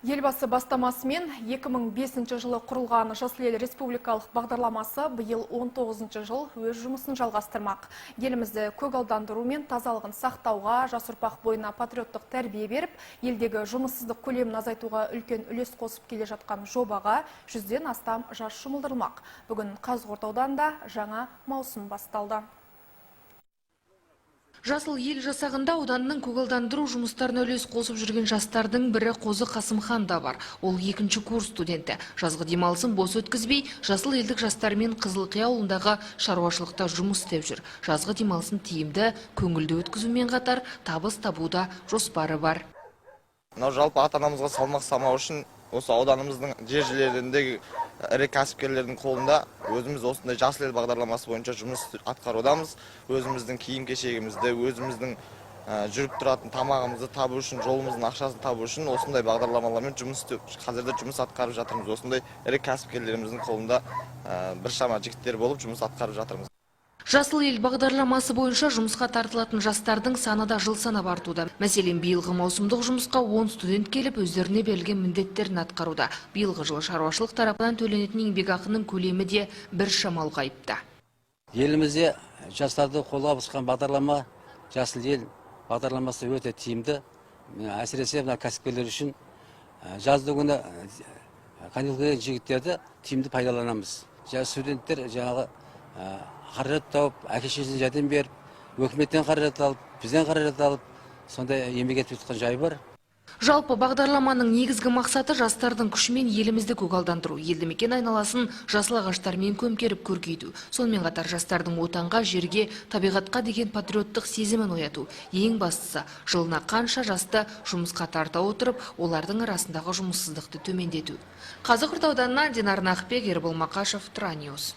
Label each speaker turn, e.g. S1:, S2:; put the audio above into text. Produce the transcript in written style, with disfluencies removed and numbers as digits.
S1: Елбасы бастамасымен 2005 жылы құрылған Жасыл ел республикалық бағдарламасы биыл 19 жыл өз жұмысын жалғастырмақ. Елімізді көгалдандыру мен тазалығын сақтауға, жас ұрпақ бойына патриоттық тәрбие беріп, елдегі жұмыссыздық көлемін азайтуға үлкен үлес қосып келе жатқан жобаға 100-ден астам жас жұмылдырылмақ. Бүгін Қазығұрт ауданында жаңа маусым басталды.
S2: Жасыл ел жасағында ауданның көгалдандыру жұмыстарына үлес қосып жүрген жастардың бірі Қозы Қасымхан да бар. Ол 2-ші курс студенті. Жазғы демалысын бос өткізбей, жасыл елдік жастармен Қызылқия ауылындағы шаруашылықта жұмыс істеп жүр. Жазғы демалысын тиімді, көңілді өткізумен қатар табыс табуда жоспары бар.
S3: Жалпы ата-анамызға салмақ салмау үшін осы ауданымыздың жер-жерлеріндегі ірі кәсіпкерлердің қолында өзіміз осындай жасыл ел бағдарламасы бойынша жұмыс атқарудамыз. Өзіміздің киім-кешегімізді, өзіміздің жүріп тұратын тамағымызды табу үшін, жолымыздың ақшасын табу үшін осындай бағдарламалармен қазірде жұмыс атқарып жатырмыз. Осындай ірі кәсіпкерлеріміздің қолында біршама жігіттер болып жұмыс атқарып жатырмыз.
S2: Жасыл ел бағдарламасы бойынша жұмысқа тартылатын жастардың саны да жыл санап артуда. Мәселен, биылғы маусымдық жұмысқа 10 студент келіп, өздеріне берілген міндеттерін атқаруда. Биылғы жылы шаруашылық тарапынан төленетін еңбекақының көлемі де біршама ұлғайыпты.
S4: Елімізде жастарды қолға қосқан бағдарлама, Жасыл ел бағдарламасы өте тиімді. Әсіресе кәсіпкерлер үшін жазды күні каникулға жігіттерді тиімді пайдаланамыз. Студенттер жаңағы қаражат тауып, әке-шешесіне жәрдем беріп, өкіметтен қаражат алып, бізден қаражат алып, сондай еңбек етіп жатқан жайы бар.
S2: Жалпы бағдарламаның негізгі мақсаты жастардың күшімен елімізді көгалдандыру, елді мекен айналасын жасыл ағаштармен көмкеріп көркейту. Сонымен қатар жастардың отанға, жерге, табиғатқа деген патриоттық сезімін ояту. Ең бастысы, жылына қанша жасты жұмысқа тарта отырып, олардың арасындағы жұмыссыздықты төмендету. Қазығұрт ауданынан Динар Нақбек, Ербол Мақашев, Тұра Ньюс.